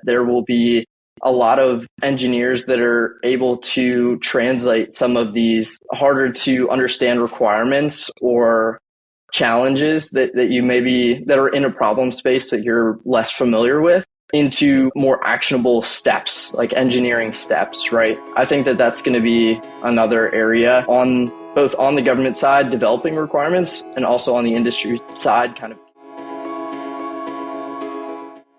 there will be a lot of engineers that are able to translate some of these harder to understand requirements or challenges that you maybe that are in a problem space that you're less familiar with into more actionable steps, like engineering steps, right? I think that that's going to be another area on both on the government side, developing requirements, and also on the industry side, kind of.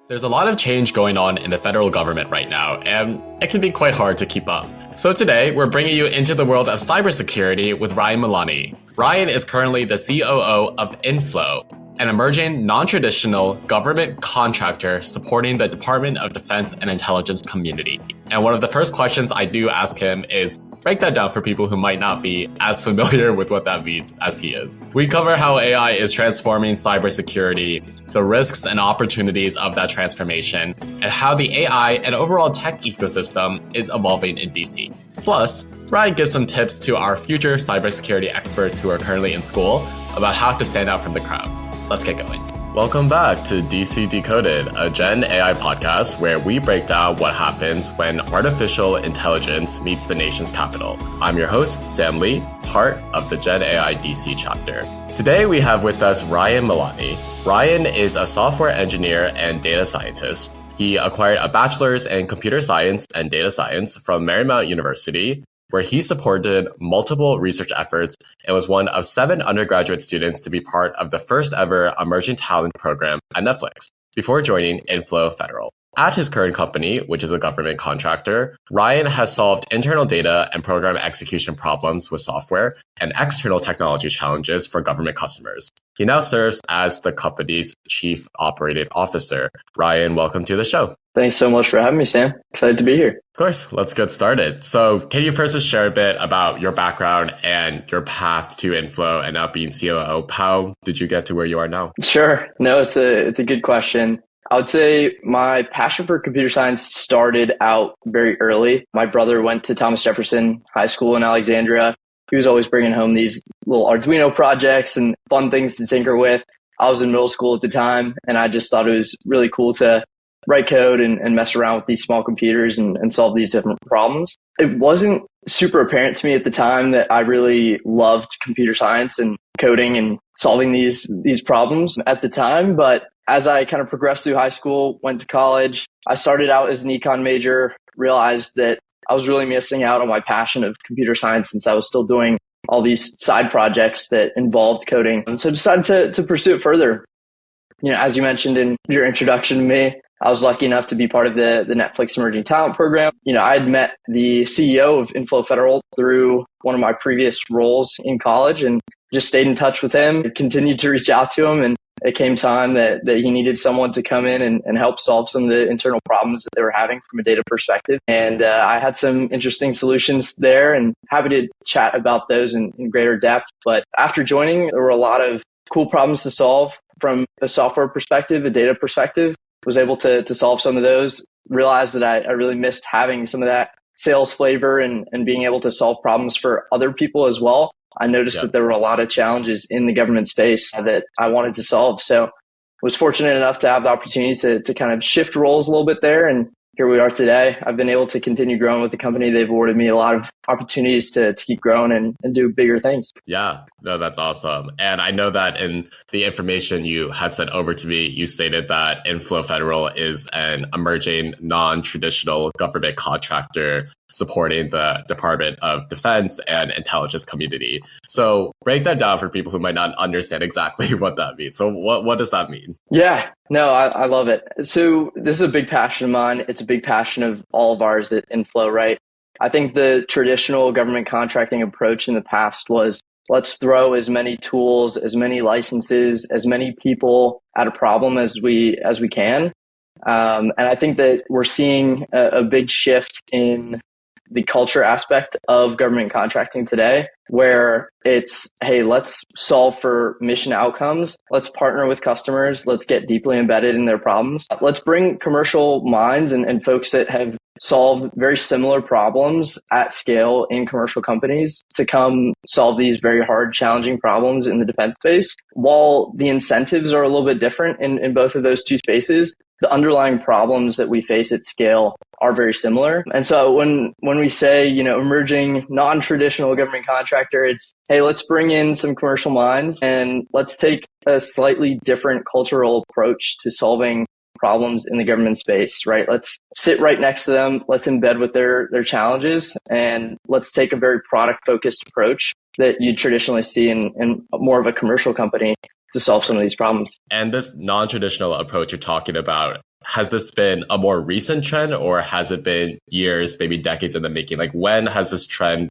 There's a lot of change going on in the federal government right now, and it can be quite hard to keep up. So today, we're bringing you into the world of cybersecurity with Ryan Malani. Ryan is currently the COO of INflow, an emerging non-traditional government contractor supporting the Department of Defense and Intelligence community. And one of the first questions I do ask him is, break that down for people who might not be as familiar with what that means as he is. We cover how AI is transforming cybersecurity, the risks and opportunities of that transformation, and how the AI and overall tech ecosystem is evolving in DC. Plus, Ryan gives some tips to our future cybersecurity experts who are currently in school about how to stand out from the crowd. Let's get going. Welcome back to DC Decoded, a Gen AI podcast where we break down what happens when artificial intelligence meets the nation's capital. I'm your host, Sam Lee, part of the Gen AI DC chapter. Today we have with us Ryan Malani. Ryan is a software engineer and data scientist. He acquired a bachelor's in computer science and data science from Marymount University, where he supported multiple research efforts and was one of 7 undergraduate students to be part of the first ever Emerging Talent program at Netflix, before joining INflow Federal. At his current company, which is a government contractor, Ryan has solved internal data and program execution problems with software and external technology challenges for government customers. He now serves as the company's chief operating officer. Ryan, welcome to the show. Thanks so much for having me, Sam. Excited to be here. Of course, let's get started. So can you first just share a bit about your background and your path to INflow and now being COO? How did you get to where you are now? Sure. No, it's a good question. I would say my passion for computer science started out very early. My brother went to Thomas Jefferson High School in Alexandria. He was always bringing home these little Arduino projects and fun things to tinker with. I was in middle school at the time, and I just thought it was really cool to write code and mess around with these small computers and solve these different problems. It wasn't super apparent to me at the time that I really loved computer science and coding and solving these problems at the time, but as I kind of progressed through high school, went to college, I started out as an econ major, realized that I was really missing out on my passion of computer science since I was still doing all these side projects that involved coding. And so I decided to pursue it further. You know, as you mentioned in your introduction to me, I was lucky enough to be part of the Netflix Emerging Talent program. You know, I had met the CEO of INflow Federal through one of my previous roles in college and just stayed in touch with him, continued to reach out to him, and it came time that he needed someone to come in and help solve some of the internal problems that they were having from a data perspective. And I had some interesting solutions there and happy to chat about those in greater depth. But after joining, there were a lot of cool problems to solve from a software perspective, a data perspective. Was able to solve some of those, realized that I really missed having some of that sales flavor and being able to solve problems for other people as well. I noticed that there were a lot of challenges in the government space that I wanted to solve. So was fortunate enough to have the opportunity to kind of shift roles a little bit there. And here we are today. I've been able to continue growing with the company. They've awarded me a lot of opportunities to keep growing and do bigger things. Yeah, no, that's awesome. And I know that in the information you had sent over to me, you stated that INflow Federal is an emerging non-traditional government contractor supporting the Department of Defense and Intelligence community. So break that down for people who might not understand exactly what that means. So what does that mean? Yeah, no, I love it. So this is a big passion of mine. It's a big passion of all of ours at INflow, right? I think the traditional government contracting approach in the past was let's throw as many tools, as many licenses, as many people at a problem as we can. And I think that we're seeing a big shift in the culture aspect of government contracting today, where it's, hey, let's solve for mission outcomes. Let's partner with customers. Let's get deeply embedded in their problems. Let's bring commercial minds and folks that have solve very similar problems at scale in commercial companies to come solve these very hard, challenging problems in the defense space. While the incentives are a little bit different in both of those two spaces, the underlying problems that we face at scale are very similar. And so when we say, emerging non-traditional government contractor, it's, hey, let's bring in some commercial minds and let's take a slightly different cultural approach to solving problems in the government space, right? Let's sit right next to them. Let's embed with their challenges, and let's take a very product focused approach that you traditionally see in more of a commercial company to solve some of these problems. And this non-traditional approach you're talking about, has this been a more recent trend, or has it been years, maybe decades in the making? Like, when has this trend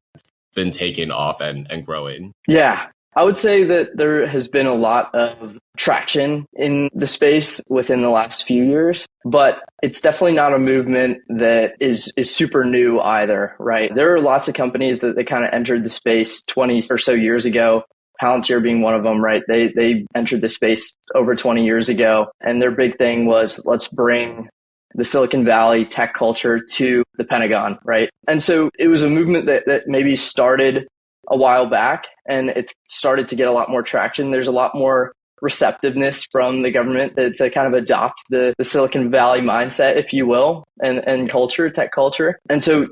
been taking off and growing? Yeah, I would say that there has been a lot of traction in the space within the last few years, but it's definitely not a movement that is super new either, right? There are lots of companies that kind of entered the space 20 or so years ago. Palantir being one of them, right? They entered the space over 20 years ago, and their big thing was, let's bring the Silicon Valley tech culture to the Pentagon, right? And so it was a movement that maybe started a while back, and it's started to get a lot more traction. There's a lot more receptiveness from the government to kind of adopt the Silicon Valley mindset, if you will, and culture, tech culture. And so,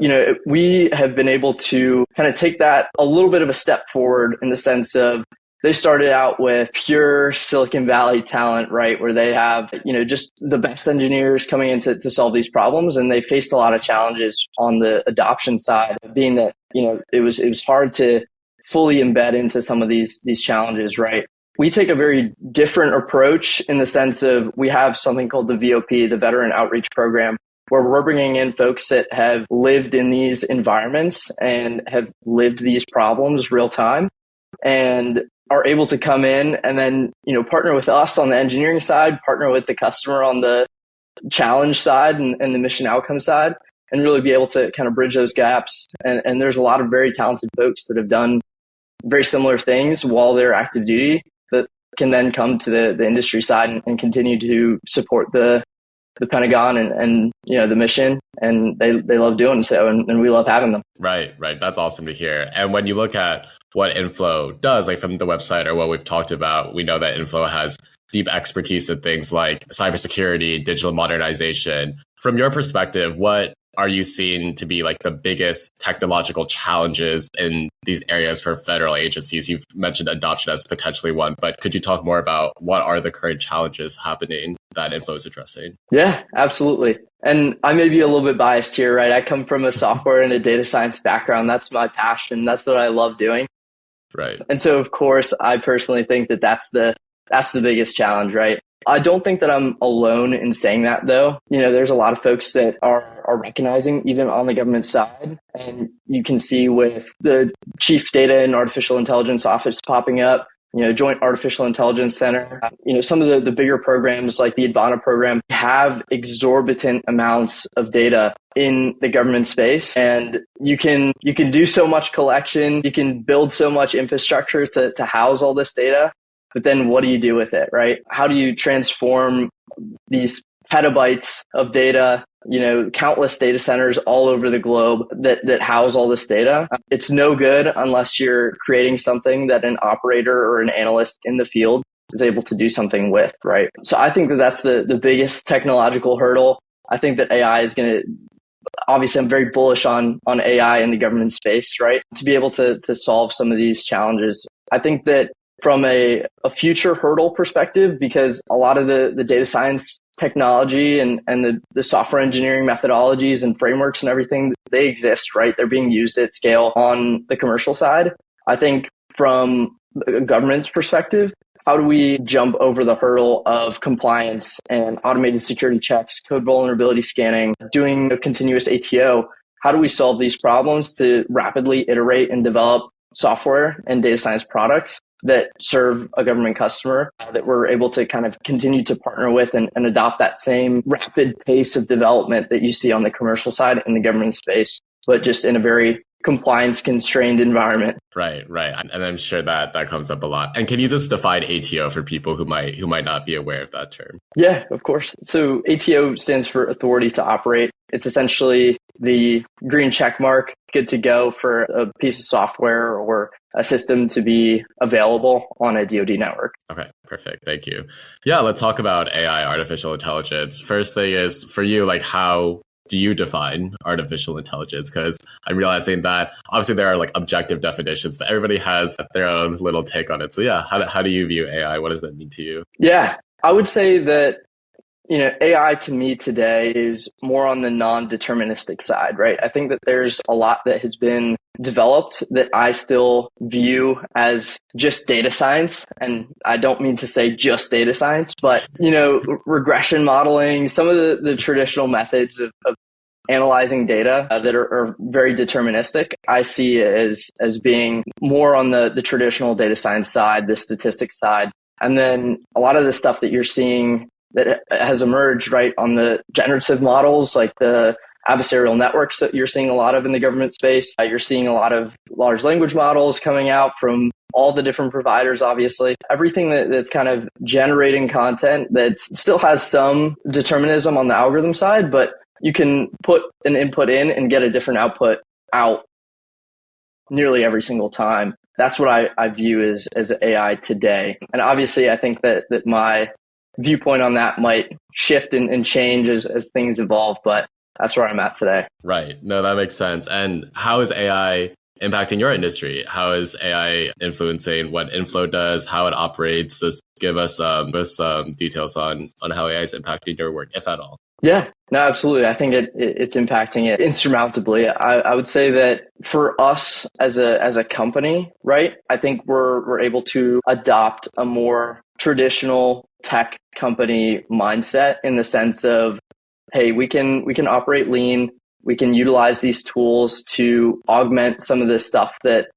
we have been able to kind of take that a little bit of a step forward in the sense of they started out with pure Silicon Valley talent, right? Where they have, just the best engineers coming in to solve these problems. And they faced a lot of challenges on the adoption side, being that, it was hard to fully embed into some of these challenges, right? We take a very different approach in the sense of we have something called the VOP, the Veteran Outreach Program, where we're bringing in folks that have lived in these environments and have lived these problems real time and are able to come in and then, partner with us on the engineering side, partner with the customer on the challenge side and the mission outcome side, and really be able to kind of bridge those gaps. And there's a lot of very talented folks that have done very similar things while they're active duty that can then come to the industry side and continue to support the Pentagon and the mission, and they love doing so, and we love having them. Right. That's awesome to hear. And when you look at what INflow does, like from the website or what we've talked about, we know that INflow has deep expertise in things like cybersecurity, digital modernization. From your perspective, what are you seeing to be like the biggest technological challenges in these areas for federal agencies? You've mentioned adoption as potentially one, but could you talk more about what are the current challenges happening that INflow is addressing? Yeah, absolutely. And I may be a little bit biased here, right? I come from a software and a data science background. That's my passion. That's what I love doing. Right. And so, of course, I personally think that that's the biggest challenge, right? I don't think that I'm alone in saying that, though. There's a lot of folks that are recognizing, even on the government side. And you can see with the Chief Data and Artificial Intelligence Office popping up, Joint Artificial Intelligence Center, some of the bigger programs like the Advana program have exorbitant amounts of data in the government space. And you can do so much collection, you can build so much infrastructure to house all this data. But then what do you do with it, right? How do you transform these petabytes of data, countless data centers all over the globe that house all this data? It's no good unless you're creating something that an operator or an analyst in the field is able to do something with, right? So I think that that's the biggest technological hurdle. I think that AI is going to, obviously I'm very bullish on AI in the government space, right? To be able to solve some of these challenges. I think that from a future hurdle perspective, because a lot of the data science technology and the software engineering methodologies and frameworks and everything, they exist, right? They're being used at scale on the commercial side. I think from a government's perspective, how do we jump over the hurdle of compliance and automated security checks, code vulnerability scanning, doing a continuous ATO? How do we solve these problems to rapidly iterate and develop software and data science products that serve a government customer that we're able to kind of continue to partner with and adopt that same rapid pace of development that you see on the commercial side in the government space, but just in a very compliance constrained environment. Right. And I'm sure that comes up a lot. And can you just define ATO for people who might not be aware of that term? Yeah, of course. So ATO stands for Authority to Operate. It's essentially the green check mark, good to go for a piece of software or a system to be available on a DoD network. Okay, perfect. Thank you. Yeah, let's talk about AI, artificial intelligence. First thing is for you, like, how do you define artificial intelligence? Because I'm realizing that obviously there are like objective definitions, but everybody has their own little take on it. So yeah, how do you view AI? What does that mean to you? Yeah, I would say that AI to me today is more on the non-deterministic side, right? I think that there's a lot that has been developed that I still view as just data science. And I don't mean to say just data science, but, regression modeling, some of the traditional methods of analyzing data that are very deterministic, I see as being more on the traditional data science side, the statistics side. And then a lot of the stuff that you're seeing that has emerged, right, on the generative models, like the adversarial networks that you're seeing a lot of in the government space. You're seeing a lot of large language models coming out from all the different providers, obviously. Everything that's kind of generating content that still has some determinism on the algorithm side, but you can put an input in and get a different output out nearly every single time. That's what I view as AI today. And obviously, I think that my viewpoint on that might shift and change as things evolve, but that's where I'm at today. Right. No, that makes sense. And how is AI impacting your industry? How is AI influencing what INflow does, how it operates? Just give us some details on how AI is impacting your work, if at all. Yeah, no, absolutely. I think it's impacting it insurmountably. I would say that for us as a company, right, I think we're able to adopt a more traditional tech company mindset in the sense of, hey, we can operate lean. We can utilize these tools to augment some of the stuff that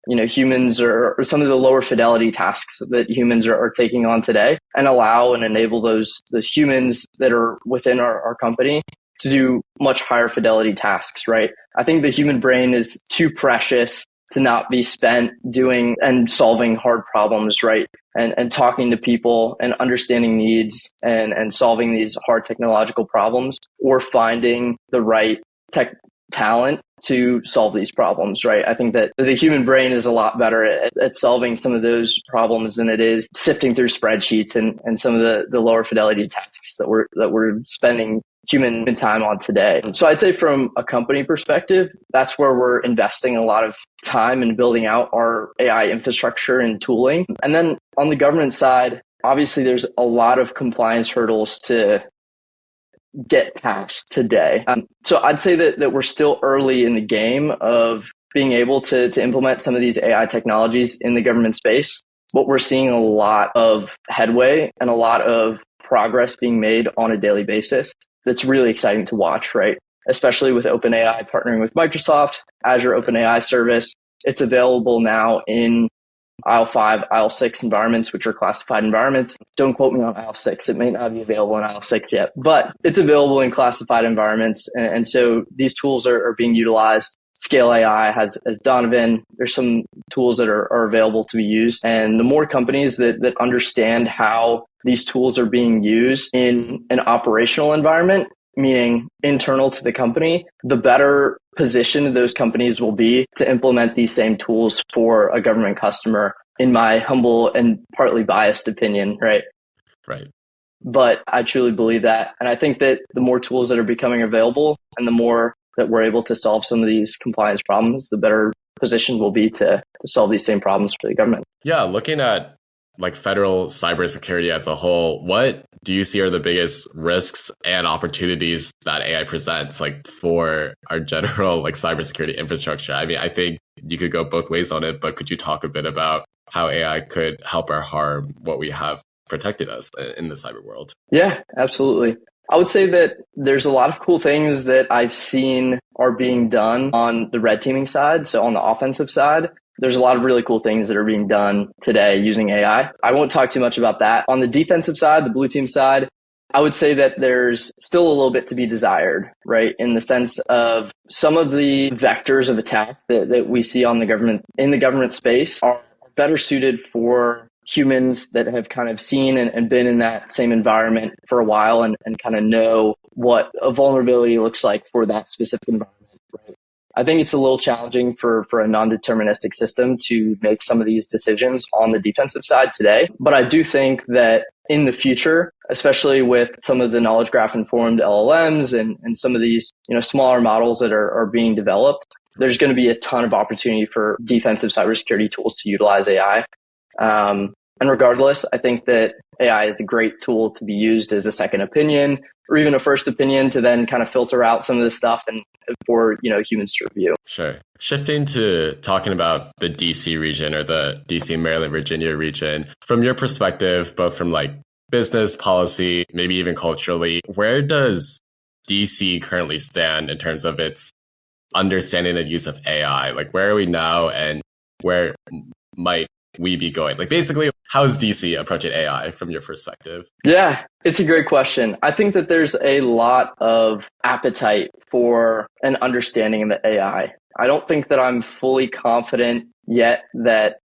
humans or some of the lower fidelity tasks that humans are taking on today, and allow and enable those humans that are within our company to do much higher fidelity tasks, right? I think the human brain is too precious to not be spent doing and solving hard problems, right? And talking to people and understanding needs and solving these hard technological problems, or finding the right tech talent to solve these problems, right? I think that the human brain is a lot better at solving some of those problems than it is sifting through spreadsheets and some of the lower fidelity tasks that we're spending human time on today. So I'd say from a company perspective, that's where we're investing a lot of time in building out our AI infrastructure and tooling. And then on the government side, obviously there's a lot of compliance hurdles to get past today. So I'd say that we're still early in the game of being able to implement some of these AI technologies in the government space. But we're seeing a lot of headway and a lot of progress being made on a daily basis. That's really exciting to watch, right? Especially with OpenAI partnering with Microsoft, Azure OpenAI service. It's available now in IL5, IL6 environments, which are classified environments. Don't quote me on IL6. It may not be available in IL6 yet, but it's available in classified environments. And so these tools are being utilized. Scale AI has Donovan. There's some tools that are available to be used. And the more companies that understand how these tools are being used in an operational environment, meaning internal to the company, the better position those companies will be to implement these same tools for a government customer, in my humble and partly biased opinion, right? Right. But I truly believe that. And I think that the more tools that are becoming available and the more that we're able to solve some of these compliance problems, the better position we'll be to solve these same problems for the government. Yeah, looking at like federal cybersecurity as a whole, what do you see are the biggest risks and opportunities that AI presents, like for our general like cybersecurity infrastructure? I mean, I think you could go both ways on it, but could you talk a bit about how AI could help or harm what we have protected us in the cyber world? Yeah, absolutely. I would say that there's a lot of cool things that I've seen are being done on the red teaming side. So on the offensive side, there's a lot of really cool things that are being done today using AI. I won't talk too much about that. On the defensive side, the blue team side, I would say that there's still a little bit to be desired, right? In the sense of some of the vectors of attack that we see in the government space are better suited for humans that have kind of seen and been in that same environment for a while and kind of know what a vulnerability looks like for that specific environment. I think it's a little challenging for a non-deterministic system to make some of these decisions on the defensive side today. But I do think that in the future, especially with some of the knowledge graph informed LLMs and some of these, smaller models that are being developed, there's going to be a ton of opportunity for defensive cybersecurity tools to utilize AI. And regardless, I think that AI is a great tool to be used as a second opinion or even a first opinion to then kind of filter out some of this stuff and for, humans to review. Sure. Shifting to talking about the DC region or the DC, Maryland, Virginia region, from your perspective, both from like business policy, maybe even culturally, where does DC currently stand in terms of its understanding and use of AI? Like, where are we now and where might we be going? Like, basically, how's DC approaching AI from your perspective? Yeah, it's a great question. I think that there's a lot of appetite for an understanding of the AI. I don't think that I'm fully confident yet that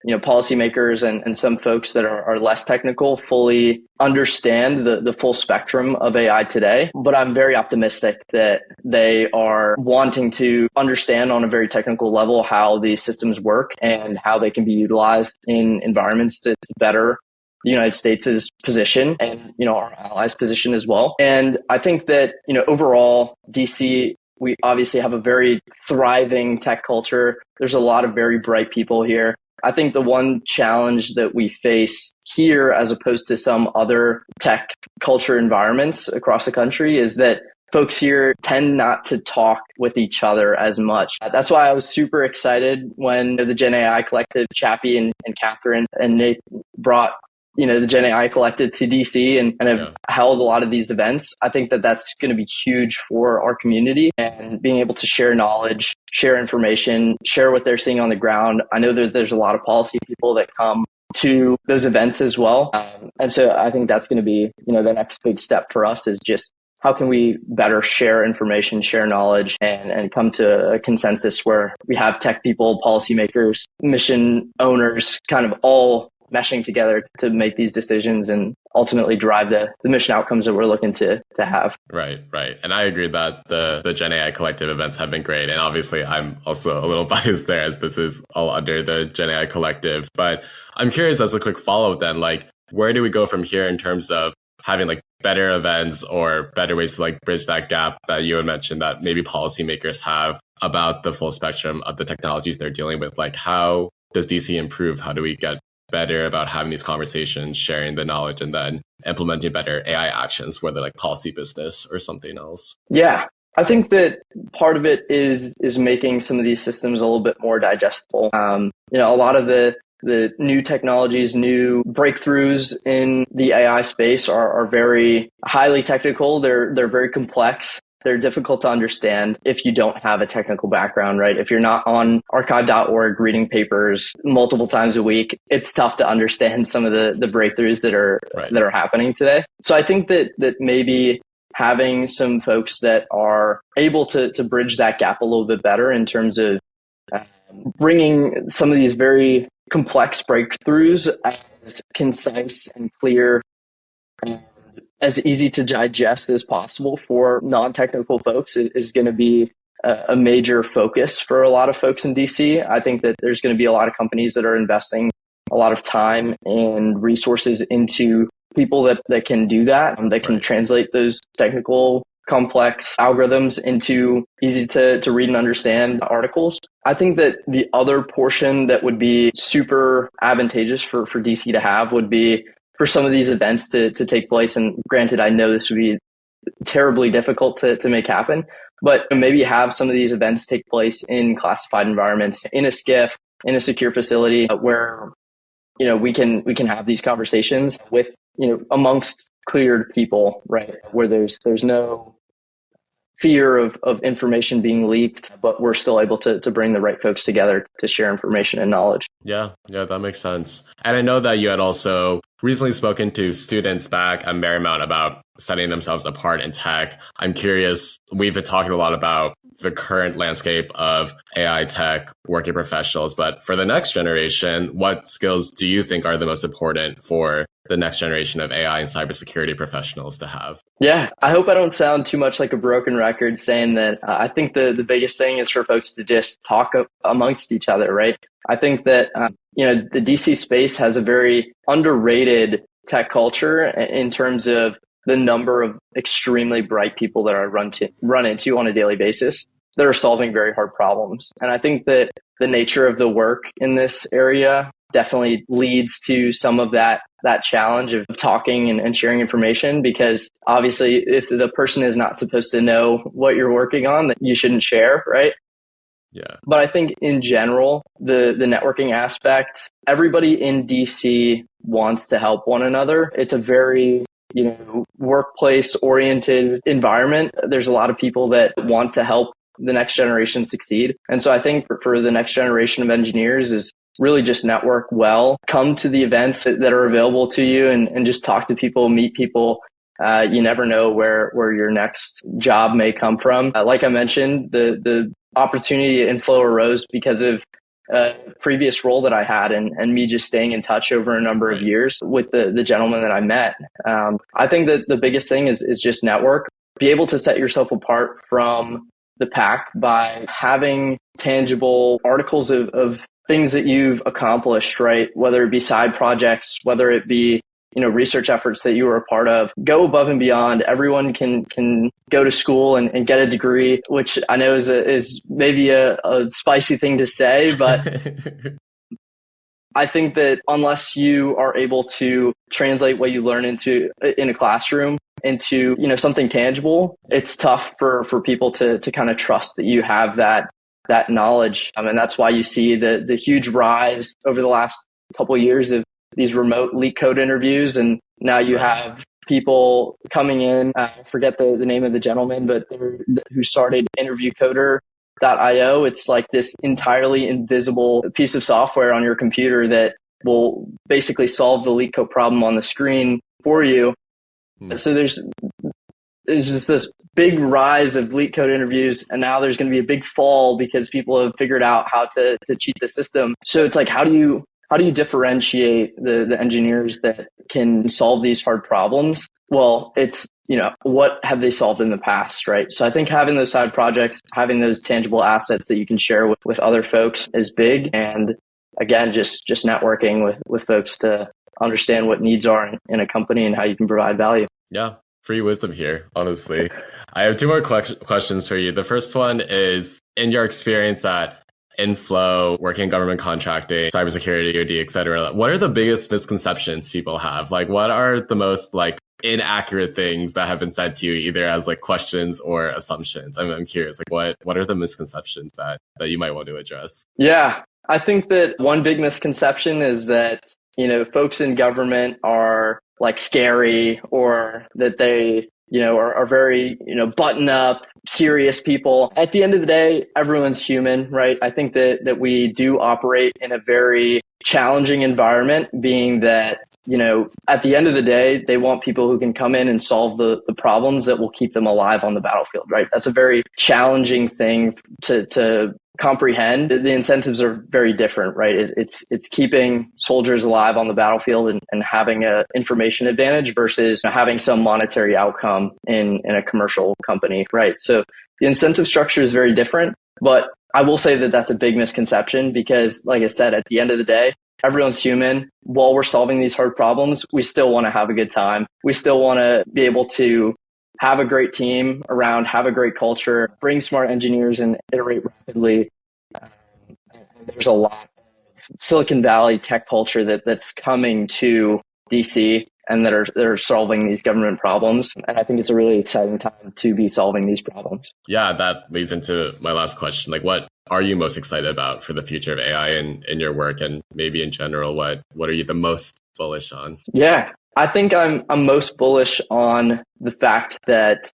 policymakers and some folks that are less technical fully understand the full spectrum of AI today. But I'm very optimistic that they are wanting to understand on a very technical level how these systems work and how they can be utilized in environments to better the United States' position and, our allies' position as well. And I think that, overall, DC, we obviously have a very thriving tech culture. There's a lot of very bright people here. I think the one challenge that we face here, as opposed to some other tech culture environments across the country, is that folks here tend not to talk with each other as much. That's why I was super excited when the GenAI Collective, Chappie and Catherine and Nate brought the GenAI Collective to DC and have held a lot of these events. I think that that's going to be huge for our community and being able to share knowledge, share information, share what they're seeing on the ground. I know that there's a lot of policy people that come to those events as well. And so I think that's going to be, the next big step for us is just how can we better share information, share knowledge, and come to a consensus where we have tech people, policymakers, mission owners, kind of all meshing together to make these decisions and ultimately drive the mission outcomes that we're looking to have. Right. And I agree that the GenAI Collective events have been great. And obviously, I'm also a little biased there as this is all under the GenAI Collective. But I'm curious, as a quick follow-up then, like, where do we go from here in terms of having like better events or better ways to like bridge that gap that you had mentioned that maybe policymakers have about the full spectrum of the technologies they're dealing with? Like, how does DC improve? How do we get better about having these conversations, sharing the knowledge, and then implementing better AI actions, whether like policy, business, or something else? Yeah, I think that part of it is making some of these systems a little bit more digestible. A lot of the new technologies, new breakthroughs in the AI space are very highly technical. They're very complex. They're difficult to understand if you don't have a technical background, right? If you're not on archive.org reading papers multiple times a week, it's tough to understand some of the breakthroughs that are happening today. So I think that maybe having some folks that are able to bridge that gap a little bit better in terms of bringing some of these very complex breakthroughs as concise and clear and as easy to digest as possible for non-technical folks is going to be a major focus for a lot of folks in DC. I think that there's going to be a lot of companies that are investing a lot of time and resources into people that can do that, that can translate those technical, complex algorithms into easy to read and understand articles. I think that the other portion that would be super advantageous for DC to have would be for some of these events to take place. And granted, I know this would be terribly difficult to make happen, but maybe have some of these events take place in classified environments, in a SCIF, in a secure facility where, we can have these conversations with, amongst cleared people, right? Where there's no fear of information being leaked, but we're still able to bring the right folks together to share information and knowledge. Yeah, that makes sense. And I know that you had also recently spoken to students back at Marymount about setting themselves apart in tech. I'm curious, we've been talking a lot about the current landscape of AI tech working professionals, but for the next generation, what skills do you think are the most important for the next generation of AI and cybersecurity professionals to have. Yeah, I hope I don't sound too much like a broken record saying that I think the biggest thing is for folks to just talk amongst each other, right? I think that, the DC space has a very underrated tech culture in terms of the number of extremely bright people that I run into on a daily basis that are solving very hard problems. And I think that the nature of the work in this area definitely leads to some of that challenge of talking and sharing information, because obviously if the person is not supposed to know what you're working on, then you shouldn't share, right? Yeah. But I think in general, the networking aspect, everybody in DC wants to help one another. It's a very workplace oriented environment. There's a lot of people that want to help the next generation succeed. And so I think for the next generation of engineers is really just network well, come to the events that are available to you and just talk to people, meet people. You never know where your next job may come from. Like I mentioned, the opportunity at INflow arose because of a previous role that I had and me just staying in touch over a number of years with the gentleman that I met. I think that the biggest thing is just network. Be able to set yourself apart from the pack by having tangible articles of things that you've accomplished, right? Whether it be side projects, whether it be, research efforts that you were a part of. Go above and beyond. Everyone can go to school and get a degree, which I know is maybe a spicy thing to say, but I think that unless you are able to translate what you learn in a classroom into, something tangible, it's tough for people to kind of trust that you have that knowledge. And that's why you see the huge rise over the last couple of years of these remote leak code interviews. And now you have people coming in, I forget the name of the gentleman, but who started interviewcoder.io. It's like this entirely invisible piece of software on your computer that will basically solve the leak code problem on the screen for you. So there's just this big rise of leak code interviews, and now there's going to be a big fall because people have figured out how to cheat the system. So it's like, how do you differentiate the engineers that can solve these hard problems? Well, it's, what have they solved in the past, right? So I think having those side projects, having those tangible assets that you can share with other folks is big. And again, just networking with folks to understand what needs are in a company and how you can provide value. Yeah. Free wisdom here, honestly. I have two more questions for you. The first one is, in your experience at INflow, working in government contracting, cybersecurity, OD, et cetera, what are the biggest misconceptions people have? Like, what are the most inaccurate things that have been said to you, either as questions or assumptions? I'm curious, what are the misconceptions that you might want to address? Yeah, I think that one big misconception is that, folks in government are scary, or that they, are very, button up, serious people. At the end of the day, everyone's human, right? I think that we do operate in a very challenging environment, being that, at the end of the day, they want people who can come in and solve the problems that will keep them alive on the battlefield, right? That's a very challenging thing to comprehend. The incentives are very different, right? It's keeping soldiers alive on the battlefield and having an information advantage versus having some monetary outcome in a commercial company, right? So the incentive structure is very different, but I will say that that's a big misconception because, like I said, at the end of the day, everyone's human. While we're solving these hard problems, we still want to have a good time. We still want to be able to have a great team around, have a great culture, bring smart engineers and iterate rapidly. And there's a lot of Silicon Valley tech culture that's coming to DC and that are solving these government problems. And I think it's a really exciting time to be solving these problems. Yeah, that leads into my last question. What are you most excited about for the future of AI in your work, and maybe in general, what are you the most bullish on? Yeah, I think I'm most bullish on the fact that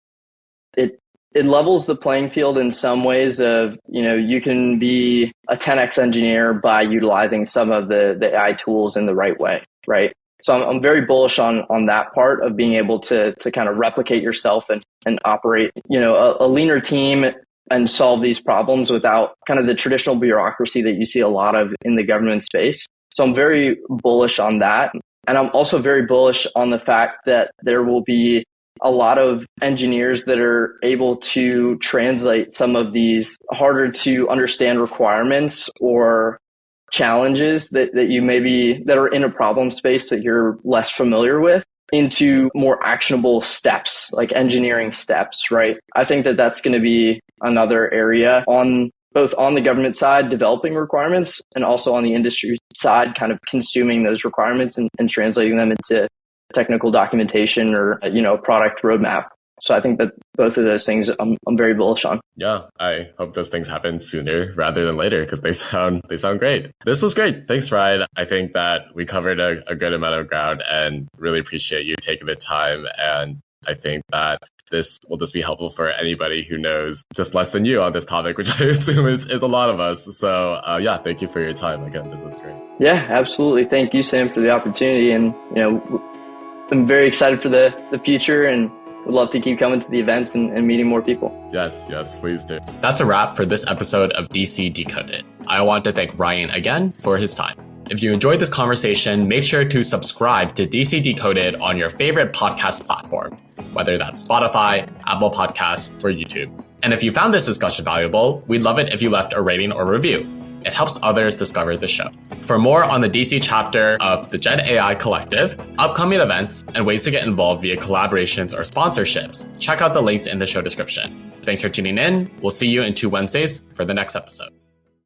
it levels the playing field in some ways of, you can be a 10x engineer by utilizing some of the AI tools in the right way, right? So I'm very bullish on that part of being able to kind of replicate yourself and operate, a leaner team and solve these problems without kind of the traditional bureaucracy that you see a lot of in the government space. So I'm very bullish on that. And I'm also very bullish on the fact that there will be a lot of engineers that are able to translate some of these harder to understand requirements or challenges that you maybe that are in a problem space that you're less familiar with into more actionable steps, like engineering steps, right? I think that that's going to be another area on both on the government side, developing requirements, and also on the industry side, kind of consuming those requirements and translating them into technical documentation or, product roadmap. So I think that both of those things I'm very bullish on. Yeah, I hope those things happen sooner rather than later because they sound great. This was great. Thanks, Ryan. I think that we covered a good amount of ground and really appreciate you taking the time. And I think that this will just be helpful for anybody who knows just less than you on this topic, which I assume is a lot of us. So thank you for your time. Again, this was great. Yeah, absolutely. Thank you, Sam, for the opportunity. And, I'm very excited for the future and would love to keep coming to the events and meeting more people. Yes, please do. That's a wrap for this episode of DC Decoded. I want to thank Ryan again for his time. If you enjoyed this conversation, make sure to subscribe to DC Decoded on your favorite podcast platform, whether that's Spotify, Apple Podcasts, or YouTube. And if you found this discussion valuable, we'd love it if you left a rating or review. It helps others discover the show. For more on the DC chapter of the GenAI Collective, upcoming events, and ways to get involved via collaborations or sponsorships, check out the links in the show description. Thanks for tuning in. We'll see you in 2 Wednesdays for the next episode.